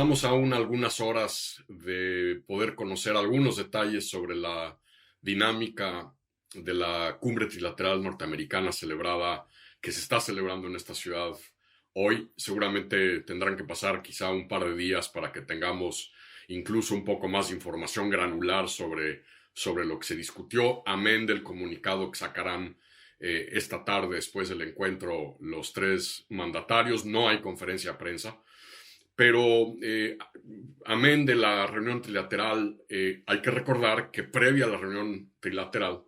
Estamos aún a algunas horas de poder conocer algunos detalles sobre la dinámica de la cumbre trilateral norteamericana que se está celebrando en esta ciudad hoy. Seguramente tendrán que pasar quizá un par de días para que tengamos incluso un poco más de información granular sobre lo que se discutió, amén del comunicado que sacarán esta tarde después del encuentro los tres mandatarios. No hay conferencia de prensa. Pero amén de la reunión trilateral, hay que recordar que previa a la reunión trilateral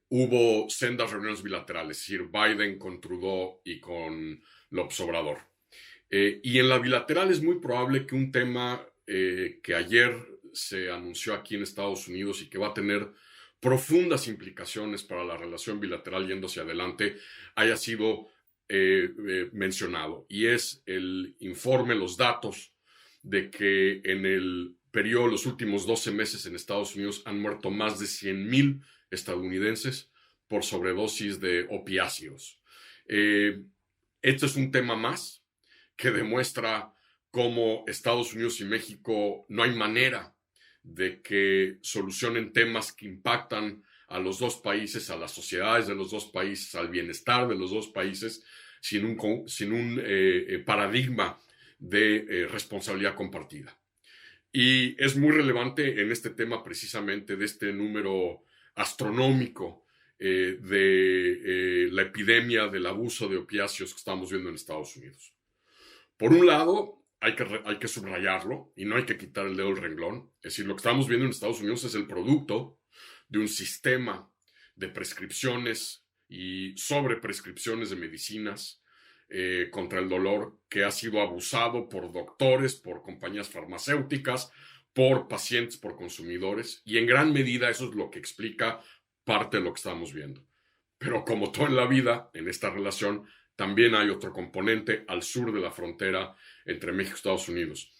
hubo sendas reuniones bilaterales, es decir, Biden con Trudeau y con López Obrador. Y en la bilateral es muy probable que un tema que ayer se anunció aquí en Estados Unidos y que va a tener profundas implicaciones para la relación bilateral yendo hacia adelante haya sido mencionado, y es el informe, los datos de que en el periodo, los últimos 12 meses en Estados Unidos han muerto más de 100,000 estadounidenses por sobredosis de opiáceos. Esto es un tema más que demuestra cómo Estados Unidos y México no hay manera de que solucionen temas que impactan a los dos países, a las sociedades de los dos países, al bienestar de los dos países, sin un paradigma de responsabilidad compartida. Y es muy relevante en este tema precisamente de este número astronómico de la epidemia del abuso de opiáceos que estamos viendo en Estados Unidos. Por un lado, hay que subrayarlo y no hay que quitar el dedo del renglón. Es decir, lo que estamos viendo en Estados Unidos es el producto de un sistema de prescripciones y sobreprescripciones de medicinas contra el dolor que ha sido abusado por doctores, por compañías farmacéuticas, por pacientes, por consumidores, y en gran medida eso es lo que explica parte de lo que estamos viendo. Pero como todo en la vida, en esta relación, también hay otro componente al sur de la frontera entre México y Estados Unidos,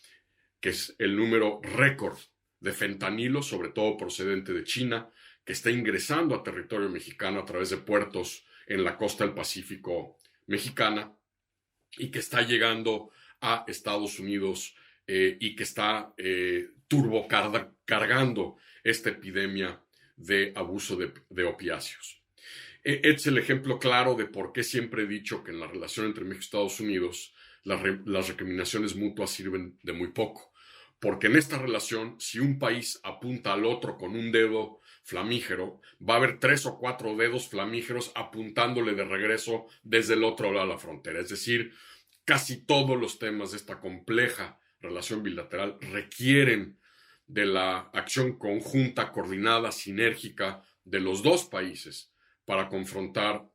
que es el número récord de fentanilo, sobre todo procedente de China, que está ingresando a territorio mexicano a través de puertos en la costa del Pacífico mexicana y que está llegando a Estados Unidos y que está turbocargando esta epidemia de abuso de opiáceos. Es el ejemplo claro de por qué siempre he dicho que en la relación entre México y Estados Unidos las recriminaciones mutuas sirven de muy poco. Porque en esta relación, si un país apunta al otro con un dedo flamígero, va a haber 3 o 4 dedos flamígeros apuntándole de regreso desde el otro lado de la frontera. Es decir, casi todos los temas de esta compleja relación bilateral requieren de la acción conjunta, coordinada, sinérgica de los dos países para confrontar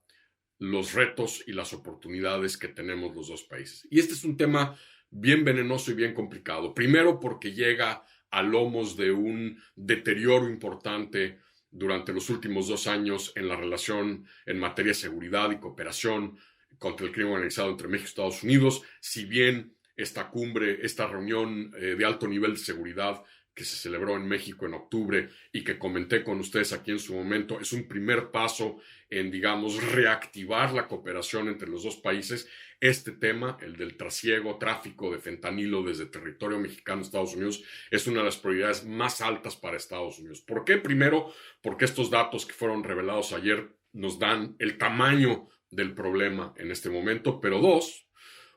los retos y las oportunidades que tenemos los dos países. Y este es un tema bien venenoso y bien complicado. Primero porque llega a lomos de un deterioro importante durante los últimos 2 años en la relación en materia de seguridad y cooperación contra el crimen organizado entre México y Estados Unidos. Si bien esta cumbre, esta reunión de alto nivel de seguridad que se celebró en México en octubre y que comenté con ustedes aquí en su momento, es un primer paso en, digamos, reactivar la cooperación entre los dos países. Este tema, el del trasiego, tráfico de fentanilo desde territorio mexicano a Estados Unidos, es una de las prioridades más altas para Estados Unidos. ¿Por qué? Primero, porque estos datos que fueron revelados ayer nos dan el tamaño del problema en este momento, pero dos,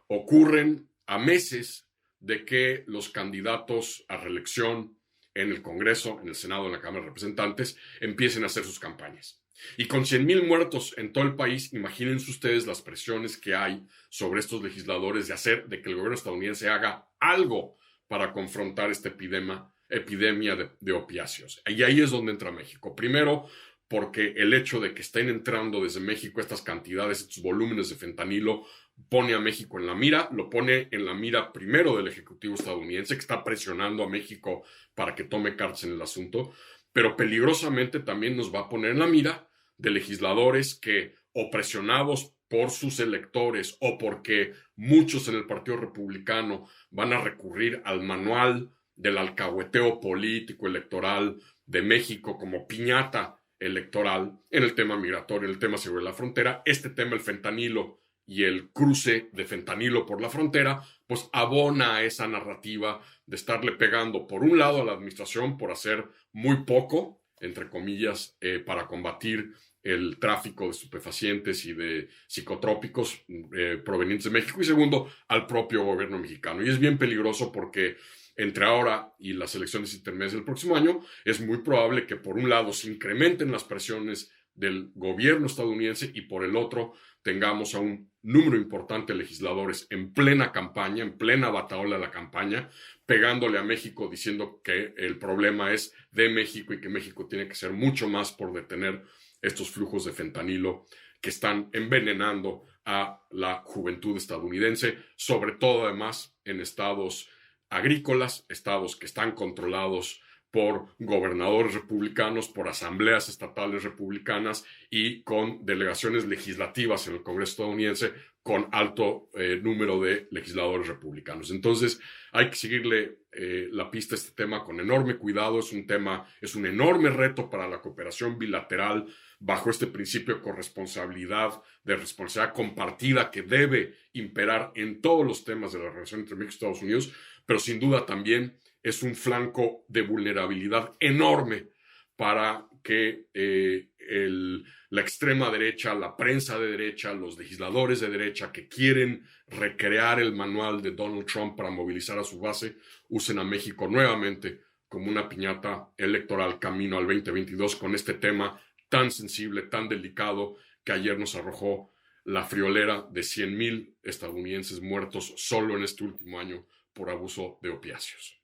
ocurren a meses de que los candidatos a reelección en el Congreso, en el Senado, en la Cámara de Representantes, empiecen a hacer sus campañas. Y con 100,000 muertos en todo el país, imagínense ustedes las presiones que hay sobre estos legisladores de que el gobierno estadounidense haga algo para confrontar esta epidemia de opiáceos. Y ahí es donde entra México. Primero, porque el hecho de que estén entrando desde México estas cantidades, estos volúmenes de fentanilo, pone a México en la mira, lo pone en la mira primero del Ejecutivo estadounidense, que está presionando a México para que tome cartas en el asunto, pero peligrosamente también nos va a poner en la mira de legisladores que, o presionados por sus electores o porque muchos en el Partido Republicano van a recurrir al manual del alcahueteo político electoral de México como piñata electoral en el tema migratorio, en el tema seguro de la frontera. Este tema, el fentanilo, y el cruce de fentanilo por la frontera, pues abona a esa narrativa de estarle pegando por un lado a la administración por hacer muy poco, entre comillas, para combatir el tráfico de estupefacientes y de psicotrópicos provenientes de México, y segundo, al propio gobierno mexicano. Y es bien peligroso porque entre ahora y las elecciones intermedias del próximo año, es muy probable que por un lado se incrementen las presiones del gobierno estadounidense y por el otro tengamos a un número importante de legisladores en plena campaña, en plena batahola de la campaña, pegándole a México diciendo que el problema es de México y que México tiene que hacer mucho más por detener estos flujos de fentanilo que están envenenando a la juventud estadounidense, sobre todo además en estados agrícolas, estados que están controlados por gobernadores republicanos, por asambleas estatales republicanas y con delegaciones legislativas en el Congreso estadounidense con alto número de legisladores republicanos. Entonces hay que seguirle la pista a este tema con enorme cuidado. Es un enorme reto para la cooperación bilateral bajo este principio de corresponsabilidad, de responsabilidad compartida que debe imperar en todos los temas de la relación entre México y Estados Unidos, pero sin duda también es un flanco de vulnerabilidad enorme para que la extrema derecha, la prensa de derecha, los legisladores de derecha que quieren recrear el manual de Donald Trump para movilizar a su base, usen a México nuevamente como una piñata electoral camino al 2022 con este tema tan sensible, tan delicado, que ayer nos arrojó la friolera de 100,000 estadounidenses muertos solo en este último año por abuso de opiáceos.